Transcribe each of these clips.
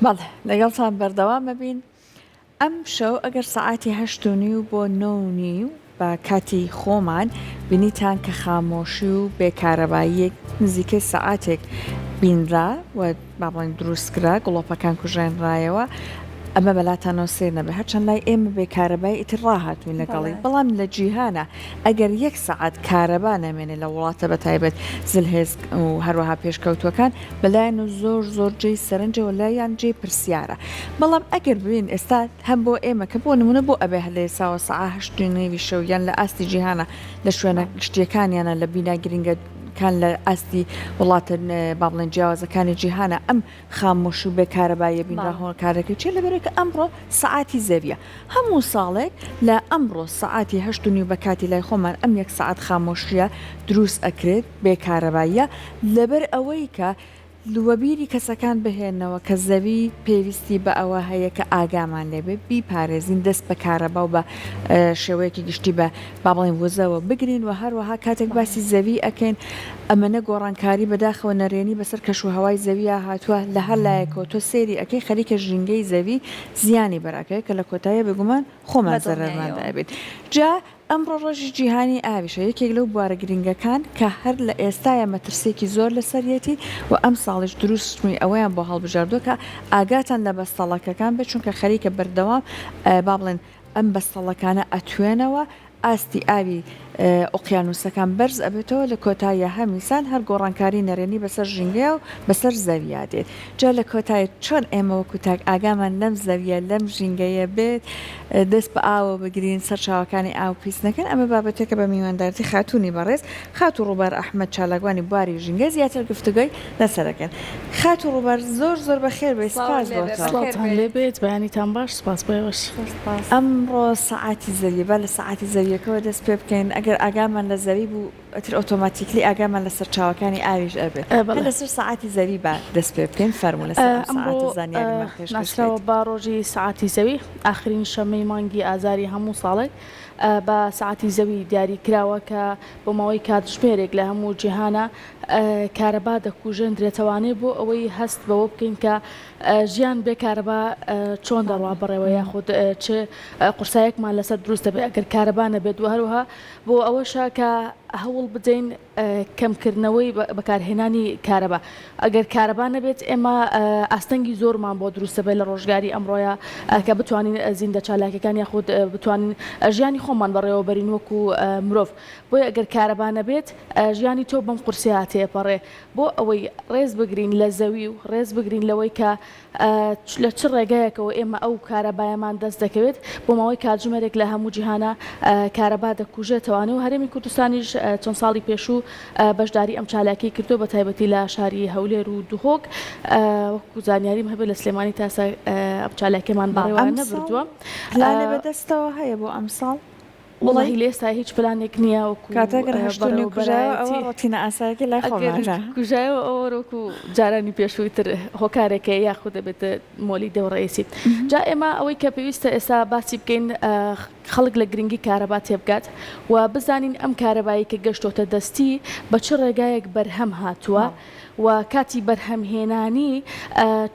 بەڵێ لەگەڵتان بەردەوامە بین. ئەم شەو ئەگەر سەعاتی 8:30 بۆ 9:30 بە کاتی خۆمان بینیتان کە خامۆشی و بێکارەباییەک نزیکەی سەعاتێک بینرا و با بڵێن دروستکرا گڵۆپەکان کوژێنرایەوە. ئەمە بەلاتانەوە سێر نەبێ هەرچەند لای ئێمە بێکارەبای ئیتر ڕاهاتوین لەگەڵی بەڵام لە جیهانە ئەگەر 1 سەعات کارەبا نەمێنێ لە وڵاتە بەتایبەت زلهێز و هەروەها پێشکەوتوەکان بەلایەن و زۆر جێی سەرنجەوە لایەن جێی پرسیارە. بەڵام ئەگەر ببین ئێستا هەم بۆ ئێمە کە بۆ نمونە بۆ ئەبێ هەلێ ساوە سەعات 8:30 شەویان لە ئاستی جیهانە لە شوێنە شتیەکانیانە لە بینا گرنگە کان لە ئاستی وڵاتە با بڵێن جیاوازەکانی جیهانە ئەم خامۆش و بێکارەبایە بینراهۆن کارەکە چێ لەبەرێکە ئەمڕۆ سەعاتی زەویە هەموو ساڵێک لە ئەمڕۆ سەعاتی 8:30 بە کاتی لای خۆمان ئەم 1 سەعات خامۆشیە دروست ئەکرێت بێکارەباییە لەبەر ئەوەی کە لوەبیری کەسەکان بهێنەوە کە زەوی پێویستی بە ئەوە هەیە کە ئاگامان لێبێ بیپارێزین دەست بە کارەبا و بە شێوەیەکی گشتی بە با بڵێن وزەوە بگرین و هەروەها کاتێک باسی زەوی ئەکەین ئەمەنە گۆڕانکاری بەداخەوە نەرێنی بەسەر کەشوهەوای زەویە هاتووە لە هەر لایەکەوە تۆ سێری ئەەکەی خەریکە ژینگەی زەوی زیانی بەراکەیە کە لە کۆتاییە بگومان خۆمان زەرماندابێت جا ئەمڕۆ ڕۆژی جیهانی ئاویشە یەکێک لەو بوارە گرنگەکان کە هەر لە ئێستاە مەترسێکی زۆر لەسەرەتی و ئەم ساڵش دروستمی ئەویان بۆ هەڵبژاردووە کە ئاگاتان لە بەستەڵەکەکان بێت چونکە خەریکە بەردەوام با بڵێن ئەم بەستەڵەکانە ئەتوێنەوە ئاستی ئاوی ئۆقیانوسەکان بەرز ئەبێتەوە لە کۆتاییە هەمیسان هەر گۆڕانکاری نەرێنی بەسەر ژینگەیە و بەسەر زەویە دێت جا لە کۆتایی چۆن ئێمەوە کوتاک ئاگامان لەم زەویە لەم ژینگەیە بێت دەست بە ئاوە بگرین سەر چاوەکانی ئاو پیس نەکەن ئەمە بابەتێکە بە میواندارتی خاتونی بەڕێز خات و ڕووبەر ئەحمەد چالاگوانی بواری ژینگە زیاتر گفتوگۆی لەسەرەکەن خات و ڕووبەر زۆر بەخێر بێ سپاس بۆتان لێبێت بەیانیتان باش سپاس بۆش ئەمڕۆ سەعاتی زەوی بە لە سەعاتی زەویەکەوە دەست پێ بکەین ئەگەر ئاگامان لە زەوی بوو ئەتر ئۆتۆماتیکلی ئاگامان لەسەر چاوەکانی ئاویش ئەبێت لەسەر سەعاتی زەوی بە دەست پێ بکەین فەرمو ناسراوە با ڕۆژی سەعاتی زەوی ئاخرین شەمەی مانگی ئازاری هەموو ساڵێک بە سەعاتی زەوی دیاری کراوە کە بۆ ماوەی کاتژمێرێک لە هەموو جیهانە کارەبا دەکوژێن درێتەوانێ بۆ ئەوەی هەست بەوە بکەین کە ژیان بێ کارەبا چۆن دەڕوا بڕێەوە یاخود چ قورسایەکمان لەسەر دروست دەبێت ئەگەر کارەبا نەبێت و هەروها بۆ ئەوەشە کە هەوڵ بدەین کەمکردنەوەی بەکارهێنانی کارەبا ئەگەر کارەبا نەبێت ئێمە ئاستەنگی زۆرمان بۆ دروستە بێت لە ڕۆژگاری ئەمڕۆیە کە بتوانین زیندە چالاکەکان یاخود بتوانین ژیانی خۆمان بەڕێوە بەرین وەکو مرۆڤ بۆیە ئەگەر کارەبا نەبێت ژیانی تۆ بەم قورسیا تێپەڕێ بۆ ئەوەی ڕێز بگرین لە زەوی و ڕێز بگرین لەوەی کە لە چ ڕێگایەکەوە ئێمە ئەو کارەبایەمان دەست دەکەوێت بۆ ماوەی کاتژمێرێک لە هەموو جیهانە کارەبا دەکوژێتەوانێ و هەرێمی کوردستانیش چەند ساڵی پێشوو بەشداری ئەم چالاکی کردو بە تایبەتی لە شاری هەولێر و دوهۆک وەکو زانیاریم هەبێت لە سلێمانی تاسە ئەم چالاکیمان بەڕێوە نەبردووە پلانێ بەدەستەوە هەیە بۆ ئەم ساڵ وڵی لێستا هیچ پلانێک نییە کاتەگەڕاتینە ئاساکی لای کوژایەوە ئەوەکو جارانی پێشووی تر هۆکارێکە یاخود دەبێتە مۆلی دەوڕێسی جا ئێمە ئەوەی کە پێویستە ئێستا باسی بکەین خەڵک لە گرنگی کارەبا تێبگات و بزانین ئەم کارەبایی کە گەشتۆتە دەستی بە چ ڕێگایەک بەرهەم هاتووە و کاتی بەرهەمهێنانی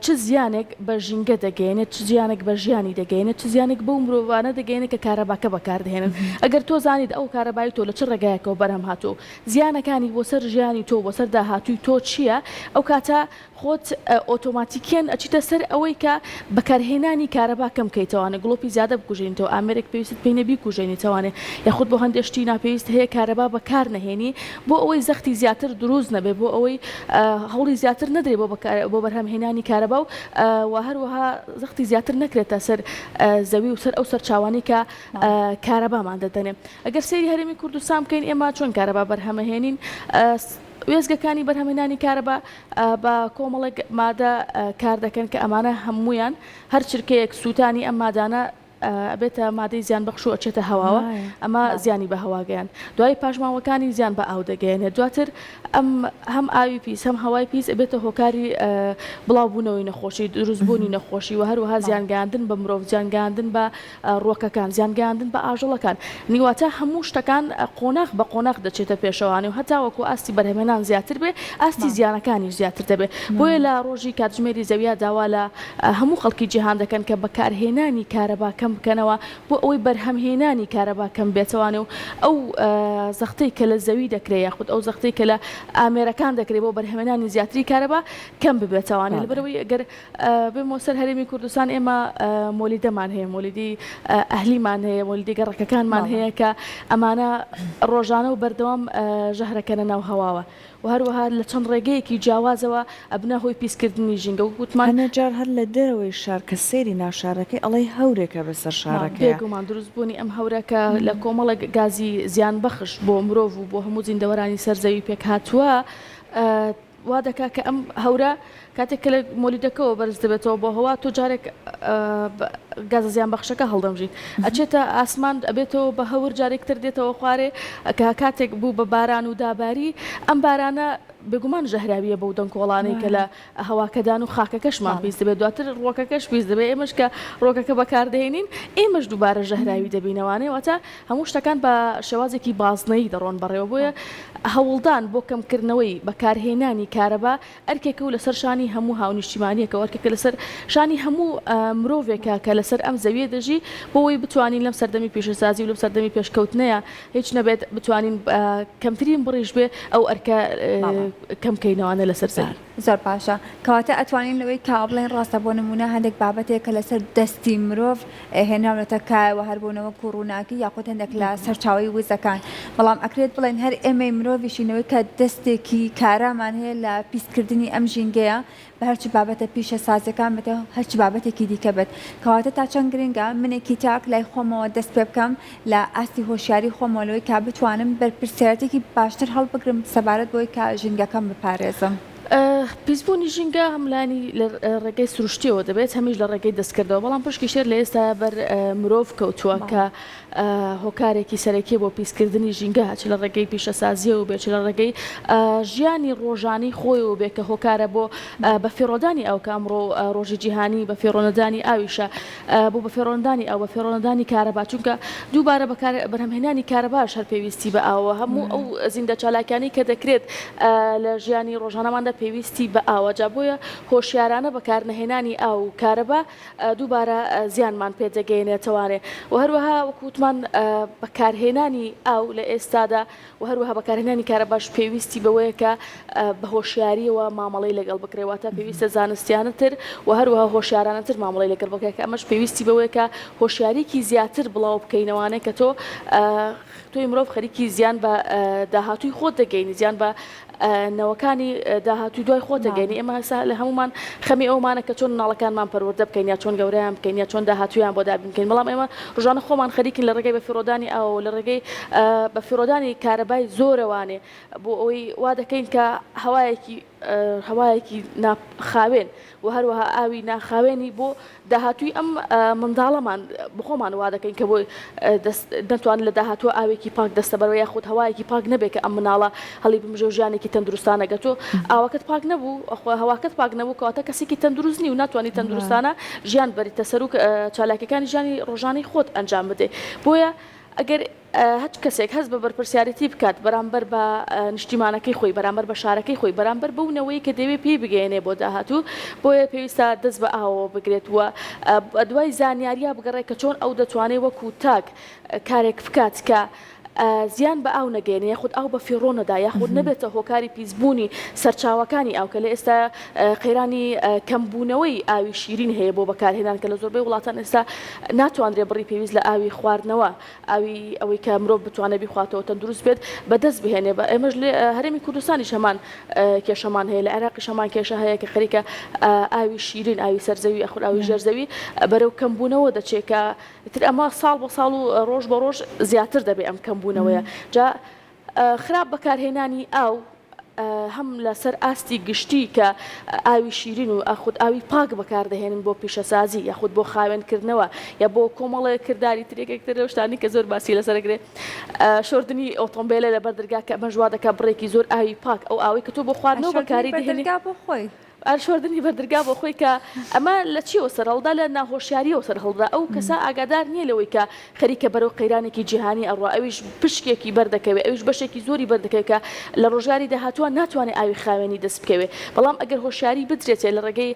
چ زیانێک بە ژینگە دەگەێنێت چ زیانێک بە ژیانی دەگەێنێت چ زیانێک بەو مرۆڤانە دەگەێنێت کە کارەباکە بەکاردهێنن ئەگەر تۆ زانیت ئەو کارەبایی تۆ لە چ ڕێگایەکەوە بەرهەم هاتووە زیانەکانی بۆ سەر ژیانی تۆ بۆ سەر داهاتووی تۆ چییە ئەو کاتە خۆت ئۆتۆماتیکیان ئەچیتە سەر ئەوەی کە بەکارهێنانی کارەبا کەم کەیتەوانێت گڵۆپی زیادە بکوژێنیتەوە ئامێرێک پێویست پێی نەبی کوژێنیتەوەوانێت یاخود بۆ هەندێشتی ناپێویست هەیە کارەبا بەکار نەهێنی بۆ ئەوەی زەختی زیاتر دروست نەبێ بۆ ئەوەی هەوڵی زیاتر نەدرێ بۆ بەرهەمهێنانی کارەبا و هەروەها زەختی زیاتر نەکرێتە سەر زەوی و سەر ئەو سەرچاوانی کە کارەبامان دەدەنێ ئەگەر سەیری هەرێمی کوردستان بکەین ئێمە چۆن کارەبا بەرهەمەهێنین وێزگەکانی بەرهەمهێنانی کارەبا بە کۆمەڵێک مادە کار دەکەن کە ئەمانە هەمویان هەر چرکەیەک سووتانی ئەم مادانە ئەبێتە مادەی زیان بەخش و ئەچێتە هەواوە ئەمە زیانی بە هەواگەیان دوای پاشماوەکانی زیان بە ئاو دەگەیەنێت دواتر ئەم هەم ئاوی پیس هەم هەوای پیس ئەبێتە هۆکاری بڵاوبوونەوەی نەخۆشی دروستبوونی نەخۆشی و هەروەها زیانگەاندن بە مرۆڤ زیانگەاندن بە ڕۆکەکان زیانگەاندن بە ئاژەڵەکان نیواتە هەموو شتەکان قۆناغ بە قۆناغ دەچێتە پێشەوانێ و هەتا وەکو ئاستی بەرهەمێنان زیاتر بێ ئاستی زیانەکانی زیاتر دەبێت بۆیە لە ڕۆژی کاتژمێری زەویە داوا لە هەموو خەڵکی جیهان دەکەن کە بەکارهێنانی کارەبا کەم بکەنەوە بۆ ئەوەی بەرهەمهێنانی کارەبا کەم بێتەوانێ و ئەو زەختەی کە لە زەوی دەکرێت یاخود ئەو زەختەی کە لە ئامێرەکان دەکرێت بۆ بەرهەمێنانی زیاتری کارەبا کەم ببێتەوانێت لەبەرەوەی ئەگەر بێمەوە سەر هەرێمی کوردستان ئێمە مۆلیدەمان هەیە مۆلیدی ئەهلیمان هەیە مۆلیدی گەڕەکەکانمان هەیە کە ئەمانە ڕۆژانە و بەردەوام ژەهرەکەنە ناو هەواوە و هەروەها لە چەند ڕێگەیەکی جیاوازەوە ئەبنە هۆی پیسکردنی ژینگە و گوتمان نەجار هەر لە دەرەوەی شار کە سێری ناوشارەکەی ئەڵەی هەورێکە بەسەر شارەکە بێگومان دروستبوونی ئەم هەورەکە لە کۆمەڵە گازی زیان بەخش بۆ مرۆڤ و بۆ هەموو زیندەوەرانی سەرزەوی پێک هاتووە وا دەکا کە ئەم هەورە کاتێک کە لە مۆلیدەکەەوە بەرز دەبێتەوە بۆ هەوا تۆ جارێک گازە زیان بەخشەکە هەڵدەمژیت ئەچێتە ئاسمان ئەبێتەوە بە هەور جارێکتر دێتەوە خوارێ کە کاتێک بوو بە باران و داباری ئەم بارانە بێگومان ژەهراویە بەو دەنگۆڵانەی کە لە هەواکەدان و خاکەکەشمان پێویست دەبێت دواتر ڕۆکەکەش پێویست دەبێت ئێمەش کە ڕۆکەکە بەکاردەهێنین ئێمەش دووبارە ژەهراوی دەبینەوانێ واتە هەموو شتەکان بە شێوازێکی بازنەی دەڕۆن بەڕێوە بۆیە هەوڵدان بۆ کەمکردنەوەی بەکارهێنانی کارەبا ئەرکێکە و لەسەر شانی هەموو هاونیشتیمانیەکە ئەرکێکە لەسەر شانی هەموو مرۆڤێکە کە لەسەر ئەم زەویە دەژی بۆەوەی بتوانین لەم سەردەمی پێشەسازی و لەم سەردەمی پێشکەوتنەیە هیچ نەبێت بتوانین کەمترین بڕیش بێ ئەو ئەرکە کەمکەینەوانە لەسەر زەوی زۆر باشە کەواتە ئەتوانین لەوەی کا بڵێن ڕاستە بۆ نمونە هەندێک بابەتێک کە لەسەر دەستی مرۆڤ هێناونەتە کایەوە هەربوونەوە کوڕووناکی یاخود هەندێک لە سەرچاوی وزەکان بەڵام ئەکرێت بڵێن هەر ئێمەی مرۆڤیشینەوەی کە دەستێکی کارامان هەیە لە پیسکردنی ئەم ژینگەیە بە هەرچی بابەتە پیشە سازەکان بێت هەرچی بابەتێکی دیکە بێت کەواتە تا چەند گرنگە منێکی تاک لای خۆمەوە دەست پێ بکەم لە ئاستی هۆشیاری خۆمەلەوەی کا بتوانم بەرپرسیارەتێکی باشتر هەڵبگرم سەبارەت بۆی کە ژینگەکەم بپارێزم. پیسبوونی ژینگە هەملانی لە ڕێگەی سروشتیەوە دەبێت هەمیش لە ڕێگەی دەستکردەوە بەڵام پشکی شێر لە ئێستا بەر مرۆڤ کەوتووە کە هۆکارێکی سەرەکی بۆ پیسکردنی ژینگە چ لە ڕێگەی پیشەسازیە و بێت لە ڕێگەی ژیانی ڕۆژانی خۆی و بێت کە هۆکارە بۆ بە فێڕۆدانی ئەو کە ئەمڕۆ ڕۆژی جیهانی بە فێڕۆنەدانی ئاویشە بۆ بە فێڕۆندانی ئەو بە فێڕۆنەدانی کارەبا چونکە دووبارە بەرهەمهێنانی کارەباش هەر پێویستی بە ئاوە هەموو ئەو زیندە چالاکیانی کە دەکرێت لە ژیانی ڕۆژانەماندا پێویستی بە ئاوەجا بۆیە هۆشیارانە بەکارنەهێنانی ئاو کارەبا دووبارە زیانمان پێدەگەێنێتەوانێ و هەروەها وەکوتمان بەکارهێنانی ئاو لە ئێستادا و هەروەها بەکارهێنانی کارەباش پێویستی بەوەیە کە بە هۆشیاریەوە مامەڵەی لەگەڵ بکرێواتە پێویستە زانستیانەتر و هەروەها هۆشیارانەتر مامەڵەی لەگەڵ بکە کە ئەمەش پێویستی بەوەیە کە هۆشیارێکی زیاتر بڵاو بکەینەوانێ کە تۆی مرۆڤ خەریکی زیان بە داهاتووی خۆت دەگەینی زیان بە نەوەکانی داهاتوی دوای خۆ دەگەینی ئێمە لە هەمومان خەمی ئەومانە کە چۆن ناڵەکانمان پەروەردە بکەین یا چۆن گەورەیان بکەین یا چۆن داهاتویان بۆ دابین بکەین بەڵام ئێمە ڕۆژانە خۆمان خەریکین لە ڕێگەی بە فیڕۆدانی ئەو لە ڕێگەی بە فیڕۆدانی کارەبای زۆرەوانێ بۆ ئەوەی وا دەکەین کە هەوایەکی ناخاوێن و هەروەها ئاوی ناخاوێنی بۆ داهاتووی ئەم منداڵەمان بخۆمان وا دەکەین کە بۆ دەتوان لە داهاتوە ئاوێکی پاک دەستە بەرەوە یاخود هەوایەکی پاک نەبێت کە ئەم مناڵە هەڵی بمژە ژیانێکی تەندروستانە گەتۆ ئاوەکەت پاک نەبوو هەواکەت پاک نەبوو کەواتە کەسێکی تەندروست نی و ناتوانانی تەندروستانە ژیان بەریتە سەر و چالاکیەکانی ژیانی ڕۆژانەی خۆت ئەنجام بدەیت بۆیە ئەگەر هەچ کەسێک هەست بە بەرپرسیارەتی بکات بەرامبەر بە نیشتیمانەکەی خۆی بەرامبەر بە شارەکەی خۆی بەرامبەر بوونەوەی کە دەوێت پێی بگەێنێ بۆ داهاتوو بۆیە پێویستە دەست بە ئاوەوە بگرێت وە دوای زانیاریە بگەڕێت کە چۆن ئەو دەتوانێت وەکو تاک کارێک بکات کە زیان بە ئاو نەگەێنێ یاخود ئاو بە فیڕۆنەدا یاخود نەبێتە هۆکاری پیسبوونی سەرچاوەکانی ئاو کە لە ئێستا قەیرانی کەمبوونەوەی ئاوی شیرین هەیە بۆ بەکارهێنان کە لە زۆربەی وڵاتان ئێستا ناتوانرێ بڕی پێویست لە ئاوی خواردنەوە ئاوی ئەوەی کە مرۆڤ بتوانێت بیخواتەوە تەندروست بێت بەدەست بهێنێ بە ئێمەش لێ هەرێمی کوردستانی شەمان کێشەمان هەیە لە عێراقی شەمان کێشە هەیە کە خەریکە ئاوی شیرین ئاوی سەرزەوی ئەخور ئاوی ژێرزەوی بەرەو کەمبوونەوە دەچێت کە تر ئەمە ساڵ بۆ ساڵ و ڕۆژ بە ڕۆژ زیاتر دەبێت ئەم کەمبوونەوەیە جا خراپ بەکارهێنانی ئاو هەم لەسەر ئاستی گشتی کە ئاوی شیرین و ئاخود ئاوی پاک بەکاردەهێنن بۆ پیشەسازی یاخود بۆ خاوێنکردنەوە یا بۆ کۆمەڵە کردداری ترێکێکتر شتانی کە زۆر باسی لەسەرگرێت شۆردنی ئۆتۆمبیلە لە بەردەرگا کە مەژوا دەکە بڕێکی زۆر ئاوی پاک ئەو ئاوی کە تۆ بۆ خواردنەوە بەکاری دەهێنی بۆ خۆی شۆردنی بەردەرگا بۆ خۆی کە ئەمە لە چیەوە سەر هەڵدا لە ناهۆشیاریەوە سەر هەڵدا ئەو کەسا ئاگادار نییە لەوەی کە خەریکە بەرەو قەیرانێکی جیهانی ئەڕوا ئەویش پشکێکی بەردەکەوێت ئەویش بەشێکی زۆری بەردەکەوێت کە لە ڕۆژاری داهاتوە ناتوانێت ئاوی خاوێنی دەست بکەوێت بەڵام ئەگەر هۆشیاری بدرێتێ لە ڕێگەی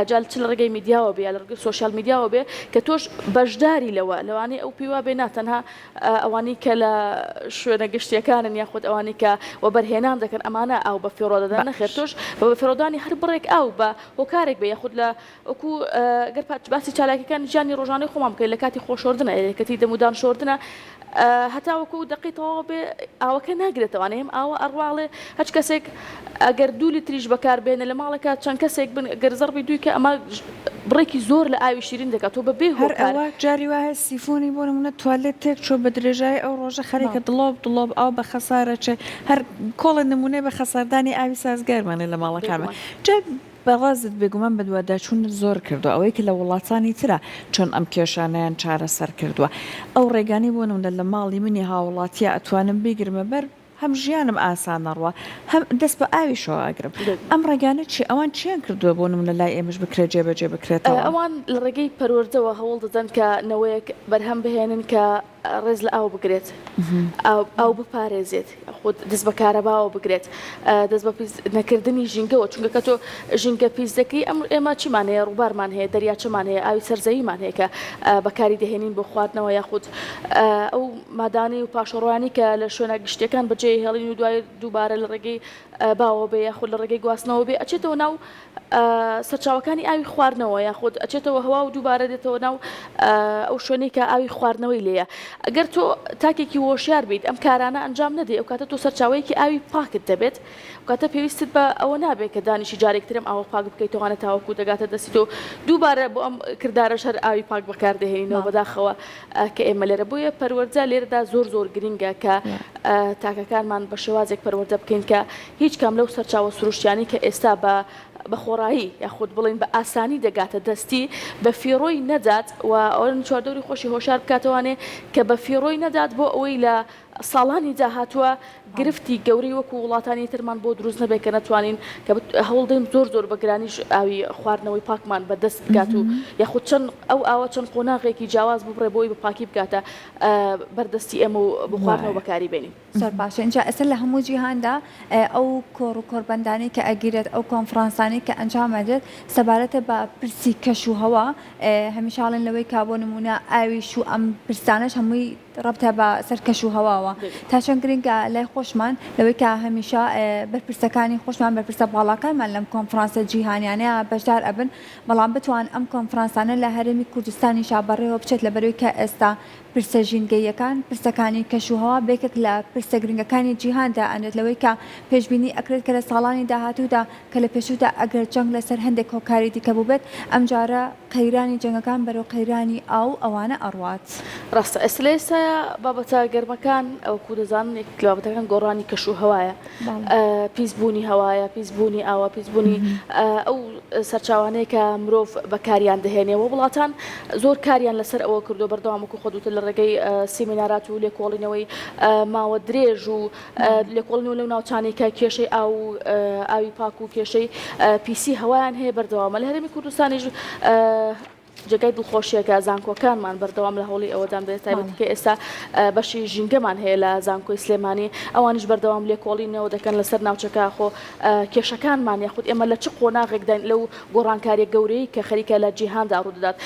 جال چ لە ڕێگەی میدیاوە بێ لە ڕێگەی سوۆشیال میدیاوە بێ کە تۆش بەشداری لەوانەی ئەو پیوا بێ ناتەنها ئەوانەی کە لە شوێنە گشتیەکانن یاخود ئەوانەی کە وەبەرهێنان دەکەن ئەمانە ئاو بە فێڕۆ دەدەن نەخێر تۆش بە فێڕۆدانی هەر بڕێک ئاو بە هۆکارێک بێ یاخود لە وەکو گەر باسی چالاکیەکان ژیانی ڕۆژانەی خۆمان بکەین لە کاتی خۆشۆردنە کەتی دەمودان شۆردنە هەتا وەکو دقیقەوە بێ ئاوەکە ناگرێتەوانێ ئەم ئاوە ئەڕواڵێ هەچ کەسێک ئەگەر دوو لیتریش بەکار بێنە لە ماڵەکە چەند کەسێک بن گەر زەڕبی دووی کە ئەمە بڕێکی زۆر لە ئاوی شیرین دەکات تۆ بەبێ هۆکار جاری وایە سیفۆنی بۆ نمونە توالێت تێک چۆ بە درێژای ئەو ڕۆژە خەریکە دڵۆب ئاو بە خەسارە چێ هەر کۆڵە نمونەی بە خەساردانی ئاوی سازگارمانێ لە ماڵەکانمە بەڕازت بێگومان بە دوواداچوون زۆر کردووە ئەوەی کە لە وڵاتانی ترە چۆن ئەم کێشانیان چارەسەر کردووە ئەو ڕێگانی بۆ نمونە لە ماڵی منی هاوڵاتیە ئەتوانم بیگرمە بەر هەم ژیانم ئاسانەڕوە هەم دەست بە ئاوی شەواگرم ئەم ڕێگانە چی ئەوان چیان کردووە بۆ نمونە لای ئێمەش بکرێت جێبەجێ بکرێتەوە ئەوان لە ڕێگەی پەروەردەوە هەوڵ دەدەن کە نەوەیەک بەرهەم بهێنن کە ڕێز لە ئاو بگرێت ئاو بپارێزێت خۆ دەست بە کارەباوە بگرێت دەست بە نەکردنی ژینگەوە چونکە کە تۆ ژینگە پیسەکەی ئەم ئێمە چیمان هەیە ڕووبارمان هەیە دەریاچەمان هەیە ئاوی سەرزەویمان هەیە کە بەکاری دەهێنین بۆ خواردنەوە یاخود ئەو مادانی و پاشەڕوانی کە لە شوێنە گشتەکان بەجێ هێڵین و دوای دووبارە لە ڕێگەی باوە بێ یاخود لە ڕێگەی گواستنەوە بێ ئەچێتەوە ناو سەرچاوەکانی ئاوی خواردنەوە یاخود ئەچێتەوە هەوا و دووبارە دێتەوە ناو ئەو شوێنەی کە ئاوی خواردنەوەی لێیە ئەگەر تۆ تاکێکی وۆشیار بیت ئەم کارانە ئەنجام نەدێ ئەو کاتە تۆ سەرچاوەیەکی ئاوی پاکت دەبێت کاتە پێویستت بە ئەوە نابێت کە دانیشی جارێکترم ئاوە پاک بکەیتەوانە تاوەکو دەگاتە دەستی تۆ دووبارە بۆ ئەم کردارەش هەر ئاوی پاک بەکاردەهێنینەوە بەداخەوە کە ئێمە لێرە بووە پەروەردە لێرەدا زۆر گرنگە کە تاکەکانمان بە شێوازێک پەروەردە بکەین کە هیچ کام لەو سەرچاوە سروشتیانی کە ئێستا بە خۆڕایی یاخود بڵین بە ئاسانی دەگاتە دەستی بە فێڕۆی نەدات و ئەوەن چواردەوری خۆشی هۆشار بکاتەوانێ کە بە فێڕۆی نەدات بۆ ئەوەی لە ساڵانی داهاتووە گرفتی گەورەی وەکو وڵاتانی ترمان بۆ دروست نەبێت کە نەتوانین کە هەوڵ دەین زۆر بەگرانیش ئاوی خواردنەوەی پاکمان بەدەست بگات و یاخود چەند ئەو ئاوە چەند قۆناغێکی جیاواز ببڕێ بۆی بە پاکی بکاتە بەردەستی ئێمە و بخواردنەوە بەکاری بێنین زۆر باشە اینجا ئێستا لە هەموو جیهاندا ئەو کۆڕ و کۆربەندانی کە ئەگیرێت ئەو کۆنفرانسانی کە ئەنجامەدێت سەبارەتە بە پرسی کەش و هەوا هەمیشاڵێن لەوەی کا بۆ نمونە ئاویش و ئەم پرسانەش هەمووی ڕەبتە بە سەر کەش و هەواوە تا چەند گرنگە لای خۆشمان لەوەی کە هەمیشە بەرپرسەکانی خۆشمان بەرپرسە باڵاکانمان لەم کۆنفرانسە جیهانیانەیە بەشدار ئەبن بەڵام بتوان ئەم کۆنفرانسانە لە هەرێمی کوردستانی شابەڕێەوە بچێت لەبەرەوەی کە ئێستا پرسە ژینگەیەکان پرسەکانی کەشوهەوا بێکێک لە پرسە گرنگەکانی جیهاندا ئەنێت لەوەی کە پێشبینی ئەکرێت کە لە ساڵانی داهاتوودا کە لە پێشوودا ئەگەر جەنگ لەسەر هەندێک هۆکاری دیکە بوو بێت ئەم جارە قەیرانی جەنگەکان بەرەو قەیرانی ئاو ئەوانە ئەڕوات ڕاستە ئەسلێسایە بابەتە گەرمەکان ئەو کو دەزان بابەتەکان گۆڕانی کەشوهەوایە پیسبوونی هەوایە پیسبوونی ئاوە پیسبوونی ئەو سەرچاوانەیە کە مرۆڤ بەکاریان دەهێنێەوە وڵاتان زۆر کاریان لەسەر ئەوە کردو بەردەوامکو خۆدوتە لە ڕێگەی سیمینارات و لێکۆڵینەوەی ماوە درێژ و لێکۆڵین و لەو ناوچانێکە کێشەی ئاوی پاک و کێشەی پیسی هەوایان هەیە بەردەوامە لە هەرێمی کوردستانیش جێگای دڵخۆشیەکە زانکۆکانمان بەردەوام لە هەوڵی ئەوەدان دێت تایبەتی کە ئێستا بەشی ژینگەمان هەیە لە زانکۆی سلێمانی ئەوانش بەردەوام لێکۆڵینەوە دەکەن لەسەر ناوچەکە خۆ کێشەکانمان یاخود ئێمە لە چ قۆناغێکدان لەو گۆڕانکاریە گەورەی کە خەریکە لە جیهاندا ڕوودەدات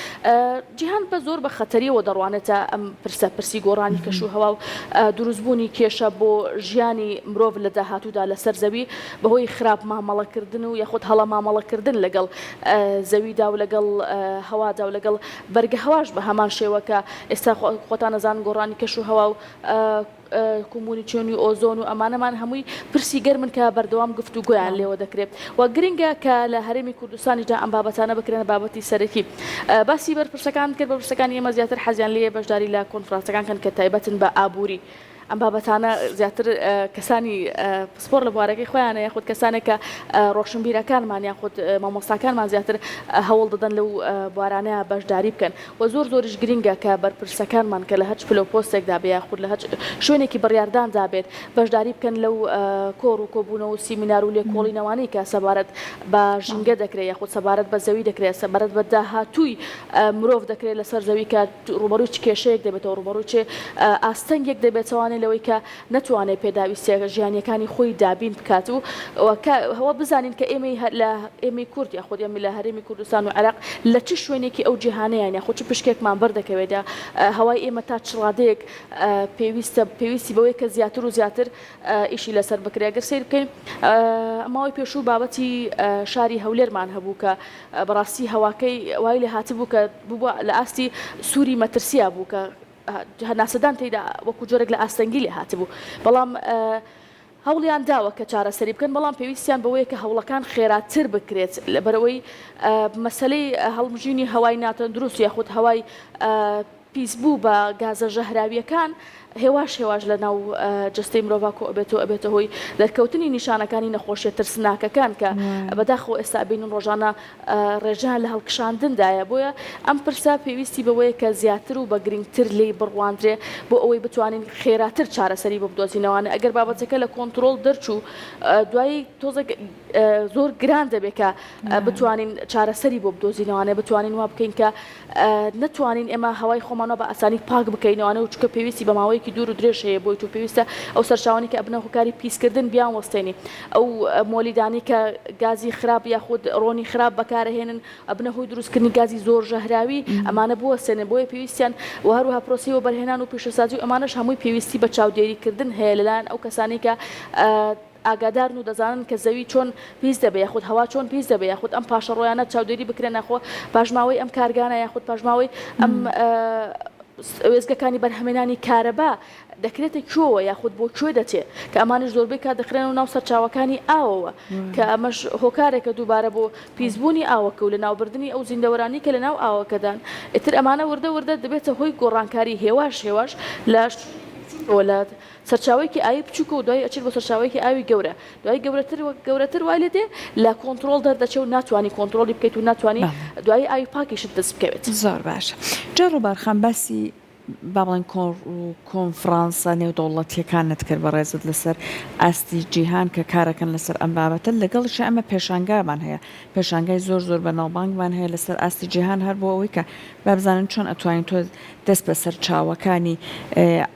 جیهان بە زۆر بە خەتەریەوە دەڕوانێتە ئەم پرسی گۆڕانی کەشوهەوا و دروستبوونی کێشە بۆ ژیانی مرۆڤ لە داهاتوودا لەسەر زەوی بەهۆی خراپ مامەڵەکردن و یاخود هەڵە مامەڵەکردن لەگەڵ زەویدا و لەگەڵ هەوادا و لەگەڵ بەرگە هەواش بە هەمان شێوەکە ئێستا خۆتان نەزان گۆڕانی کەشوهەوا و کۆمونیکیۆنی ئۆزۆن و ئەمانەمان هەمووی پرسی گەرمن کە بەردەوام گفتوگۆیان لێوە دەکرێت و گرنگە کە لە هەرێمی کوردستانیدا ئەم بابەتانە بکرێنە بابەتی سەرەکی باسی بەرپرسەکان کرد بە پرسەکانی ئێمە زیاتر حەزیان لێیە بەشداری لە کۆنفرانسەکان کەن کە تایبەتن بە ئابووری ئەم بابەتانە زیاتر کەسانی پسپۆر لە بوارەکەی خۆیانە یاخود کەسانێک کە ڕۆشنبیرەکانمان یاخود مامۆستاکانمان زیاتر هەوڵ دەدەن لەو بوارانەیە بەشداری بکەن و زۆریش گرینگە کە بەرپرسەکانمان کە لە هەچ پلە پۆستێکدا بێ یاخود لە هەچ شوێنێکی بڕیارداندا بێت بەشداری بکەن لەو کۆڕ و کۆبوونەوە و سیمینار و لێکۆڵینەوانەی کە سەبارەت بە ژینگە دەکرێت یاخود سەبارەت بە زەوی دەکرێت سەبارەت بە داهاتووی مرۆڤ دەکرێت لەسەر زەوی کە ڕوبەڕووی چ کێشەیەک دەبێتەوە ڕوبەڕووی چێ ئاستەنگێک دەبێتەوەوانێت لەوەی کە نەتوانێت پێداویستە ژیانیەکانی خۆی دابین بکات و هەوە بزانین کە ئێمەی کورد یاخود ئێمە لە هەرێمی کوردستان و عێراق لە چ شوێنێکی ئەو جیهانەیان یاخود چ پشکێکمان بەردەکەوێتدا هەوای ئێمە تا چ ڕادەیەک پێویستی بەوەی کە زیاتر و زیاتر ئیشی لەسەر بکرێت ئەگەر سیر بکەین ماوەی پێشوو بابەتی شاری هەولێرمان هەبوو کە بەڕاستی هەواکەی وای لێ هاتبوو کە بووە لە ئاستی سووری مەترسیا بوو کە ناسەدان تێدا وەکو جۆرێک لە ئاستەنگی لێ هاتبوو بەڵام هەوڵیان داوە کە چارەسەری بکەن بەڵام پێویستیان بەوەیە کە هەوڵەکان خێراتر بکرێت لەبەرەوەی مەسلەی هەڵمژینی هەوای ناتەندروست یاخود هەوای پیسبوو بە گازە ژەهراویەکان هێواش لە ناو جستەی مرۆڤ ئەبێتە هۆی دەرکەوتنی نیشانەکانی نەخۆشیە ترسناکەکان کە بەداخەوە ئێستا بینن ڕۆژانە ڕێژان لە هەڵکشاندندایە بۆیە ئەم پرسا پێویستی بەوەیە کە زیاتر و بە گرنگتر لێی بڕواندرێ بۆ ئەوەی بتوانین خێراتر چارەسەری بۆ بدۆزینەوەوانە ئەگەر بابەتەکە لە کۆنتترۆل دەرچوو دوایی تۆزە زۆر گران دەبێت کە بتوانین چارەسەری بۆ بدۆزینەوەوانە بتوانین وا بکەین کە نتوانین ئێمە هەوای خۆمانەوە بە ئاسانی پاک بکەینەوەوانە و چکە پێویستی بە ماوەی دوور و درێژ هەیە بۆی تو پێویستە ئەو سەرچاوانی کە ئەبنە هۆکاری پیسکردن بیان وەستێنی ئەو مۆلیدانی کە گازی خراپ یاخود ڕۆنی خراپ بەکارهێنن ئەبنە هۆی دروستکردنی گازی زۆر ژەهراوی ئەمانە بوەستێنن بۆیە پێویستیان و هەروها پرۆسیەوە بەرهێنان و پیشەسازی و ئەمانش هەمووی پێویستی بە چاودێریکردن هەیە لەلایەن ئەو کەسانی کە ئاگادارن و دەزانن کە زەوی چۆن پیس دەبێ یاخود هەوا چۆن پیس دەبێ یاخود ئەم پاشەڕۆیانە چاودێری بکرێن نەخۆ پاژماوەی ئەم کارگانە یاخود پاژماوەی ئەم وێزگەکانی بەرهەمێنانی کارەبا دەکرێتە کوێوە یاخود بۆ کوێ دەچێت کە ئەمانش زۆربەی کات دەخرێن و ناو سەرچاوەکانی ئاوەوە کە ئەمەش هۆکارێکە دووبارە بۆ پیسبوونی ئاوەکە و لە ناوبردننی ئەو زیندەوەرانی کە لە ناو ئاوەکەدان ئیتر ئەمانە وردە دەبێتە هۆی گۆڕانکاری هێواش لە وڵات سەرچاوێکی ئاوی بچووکە و دوای ئەچێت بۆ سەرچاوێکی ئاوی گەورە دوای گەورەتر وای لێ دێ لە کۆنتترۆل دەردەچێت و ناتوانانی کۆنتترۆلی بکەیت و ناتوانانی دوای ئاوی پاکیشت دەست بکەوێت زۆر باشە جا ڕووبارخان باسی با بڵێن کۆنفرانسە نێودەوڵەتیەکانت کرد بە ڕێزت لەسەر ئاستی جیهان کە کارەکەن لەسەر ئەم بابەتە لەگەڵش ئەمە پێشانگامان هەیە پێشانگای زۆر بەناوبانگمان هەیە لەسەر ئاستی جیهان هەر بۆ ئەوەی کە بابزانن چۆن ئەتوانین تۆ دەست بە سەرچاوەکانی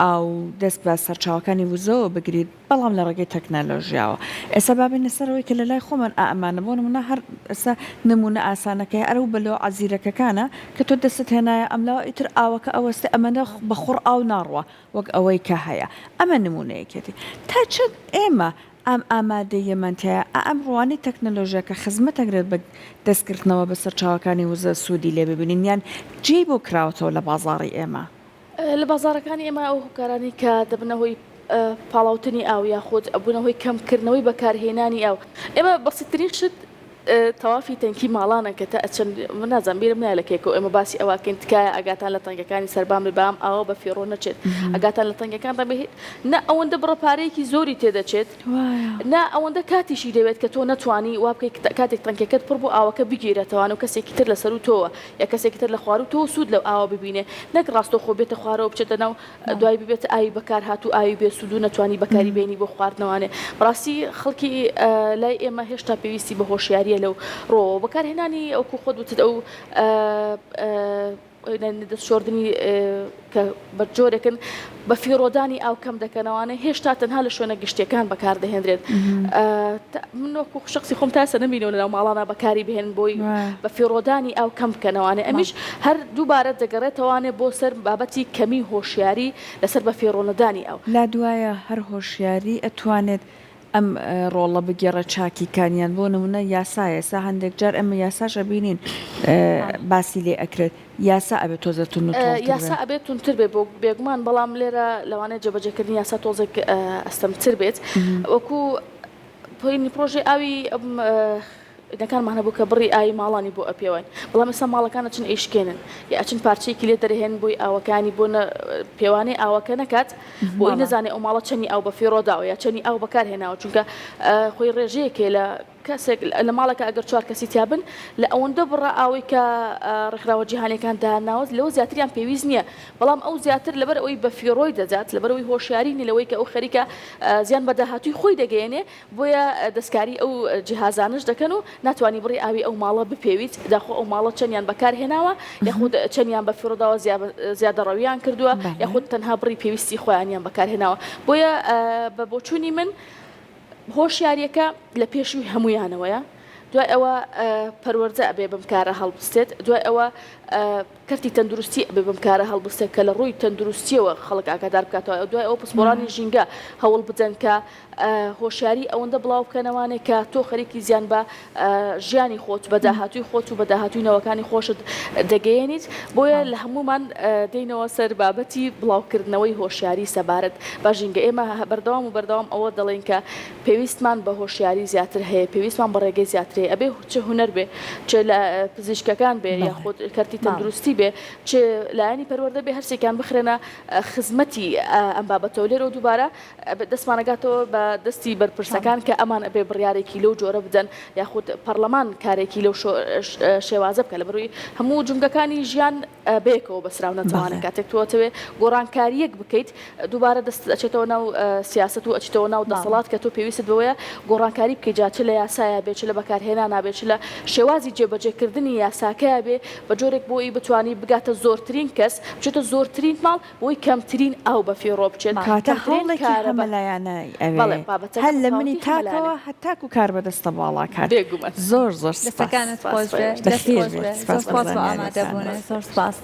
ئاو دەست بە سەرچاوەکانی وزەوە بگریت بەڵام لە ڕێگەی تەکنەلۆژیاوە ئێستا بابین لەسەرەوەی کە لە لای خۆمان ئەمانە بۆ نمونە هەر ئێستا نمونە ئاسانەکەی ئەرە و بەلەوە عەزیرەکەکانە کە تۆ دەستت هێنایە ئەملاوە ئیتر ئاوەکە ئەوەستە ئەمەدە بەخۆڕ ئاو ناڕوە وەک ئەوەی کە هەیە ئەمە نمونەیەکێتی تا چەند ئێمە ئەم ئامادەیەمەندەیە ئەم ڕوانی تەکنەلۆژیەکە خزمەتەگرێت بە دەستکردنەوە بە سەرچاوەکانی وزە سوودی لێ ببینین یان جێی بۆ کراوەتەوە لە بازاڕی ئێمە لە بازارەکانی ئێمە ئەو هۆکارانی کە دەبنەوەی پاڵاوتنی ئاو یاخود ئەبوونەوەی کەمکردنەوەی بەکارهێنانی ئاو ئێمە بەسیترین شت تەوافی تەنکی ماڵانە کە تا ئەچەند نازان بیرم نایە لە کێکەوە ئێمە باسی ئەوواکەین تکایە ئەگاتان لە تەنگەکانی سەربام بام ئاوە بە فێڕۆ نەچێت ئەگاتان لە تەنگەکان بێت نە ئەوەندە بڕەپارەیەکی زۆری تێدەچێت نا ئەوەندە کاتیشی دەوێت کە تۆ نەتوانی وا بکەیت کاتێک تەنکەکەت پڕ بۆ ئاوەکە بگیرێتەوە و کەسێکی تر لەسەر و تۆوە یا کەسێکی تر لە خوار و تۆ سوود لەو ئاوە ببینێ نەک ڕاستۆ خۆ بێتە خوارەوە بچێتە ناو دوای ببێت ئاوی بەکار هاتوو ئاوی بێ سوود و نەتوانی بەکاری بینی بۆ خواردنەوانێ ڕاستی خەڵکی لای ئێمە هێشتا پێویستی بە هۆشیاریە لەو ڕۆ بەکارهێنانی ئەوکو خۆت وتت ئەو دەستشۆردنی کە بە جۆرێکن بە فیڕۆدانی ئاو کەم دەکەنەوانە هێشتا تەنها لە شوێنە گشتیەکان بەکاردەهێنرێت من وەکو شخصی خۆم تاسە نەبینەوە لەناو ماڵانە بەکاری بهێن بۆی بە فیڕۆدانی ئاو کەم بکەنەوانێ ئەمیش هەر دووبارە دەگەڕێتەوانێ بۆ سەر بابەتی کەمی هۆشیاری لەسەر بە فێڕۆنەدانی ئەو لا دوایە هەر هۆشیاری ئەتوانێت ئەم ڕۆڵە بگێڕە چاکیکانیان بۆ نمونە یاسایە سا هەندێک جار ئەمە یاساشە بینین باسی لێ ئەکرێت یاسا ئەبێت تۆزەتون یاسا ئەبێت تونتر بێ بۆ بێگومان بەڵام لێرە لەوانەیە جێبەجێکردنی یاسا تۆزێک ئەستەمتر بێت وەکو پۆینی پرۆژێ ئاوی نەکانمان هەبوو کە بڕی ئاوی ماڵانی بۆ ئەپێوەن بەڵام ئێستا ماڵەکانە چن ئیشکێنن یا ئەچن پارچەیەکی لێ دەرهێن بۆی ئاوەکانی بۆ پێوانەی ئاوەکە نەکات بۆی نەزانێ ئەو ماڵە چەنی ئاو بە فێڕۆداوە یا چەنی ئاو بەکارهێناوە چونکە خۆی ڕێژەیەکێ لە کەسێک لە ماڵەکە ئەگەر 4 کەسی تیابن لە ئەوەندە بڕە ئاوی کە ڕێکخراوە جیهانیەکان داناوە لەوە زیاتریان پێویست نییە بەڵام ئەو زیاتر لەبەر ئەوەی بە فیڕۆی دەدات لەبەر ئەوەی هۆشیارینی لەوەی کە ئەو خەریکە زیان بە داهاتووی خۆی دەگەێنێ بۆیە دەستکاری ئەو جیهازانش دەکەن و ناتوانانی بڕی ئاوی ئەو ماڵە بپێویت داخۆ ئەو ماڵە چەندیان بەکارهێناوە یاخود چەندیان بە فیڕۆداوە زیادە ڕەویان کردووە یاخود تەنها بڕی پێویستی خۆیانیان بەکارهێناوە بۆیە بە بۆچوونی من هۆشیاریەکە لە پێشووی هەمویانەوەیە دوای ئەوە پەروەردە ئەبێ بم کارە هەڵبستێت دوای ئەوە کەرتی تەندروستی ئەبێ بم کارە هەڵبستێت کە لە ڕووی تەندروستیەوە خەڵک ئاگادار بکاتەوە دوای ئەوە پسپۆڕانی ژینگە هەوڵ بدەن کە هۆشیاری ئەوەندە بڵاو بکەنەوانێت کە تۆ خەریکی زیان بە ژیانی خۆت بە داهاتووی خۆت و بە داهاتووینەوەکانی خۆشت دەگەیەنیت بۆیە لە هەمومان دێنەوە سەر بابەتی بڵاوکردنەوەی هۆشیاری سەبارەت بە ژینگە ئێمە بەردەوام و بەردەوام ئەوە دەڵێن کە پێویستمان بە هۆشیاری زیاتر هەیە پێویستمان بە ڕێگەی زیاتر ئەبێ چه هوەر بێ چ لە پزیشکەکان بێ یاخود کەرتی تەندروستی بێ چ لایەنی پەروەردە بێ هەرسێکیان بخرێنە خزمەتی ئەم بابەتەوە لێرە دووبارە دەستمانەگاتەوە بە دەستی بەرپرسەکان کە ئەمان ئەبێ بڕیارێکی لەو جۆرە بدەن یاخود پەرلەمان کارێکی لەو شێوازە بکە لەبەروی هەموو جونگەکانی ژیان بێکەوە بەسراو نەتوانە کاتێک تۆتەوێ گۆڕانکاریەک بکەیت دووبارە دەست ئەچێتەوە ناو سیاست و ئەچێتەوە ناو دەسەڵات کە تۆ پێویست بەوەیە گۆڕانکاری بکەیت جا چ لە یاسایە بێت چ لە بەکارهێنا نابێت چ لە شێوازی جێبەجێکردنی یاساکەیە بێ بە جۆرێک بۆی بتوانانی بگاتە زۆرترین کەس بچێتە زۆرترین ماڵ بۆی کەمترین ئاو بە فێڕۆ بچێت کاتە هەوڵێکی هەمەلایەنە هەل لە منی تاکەوە هەتاکو کار بەدەستە باڵا کات بێگومان زۆر زۆر دەستەکانت خۆش بێ بەخێر بێت. زۆر سپاس بۆ ئامادەبوونە زۆر سپاس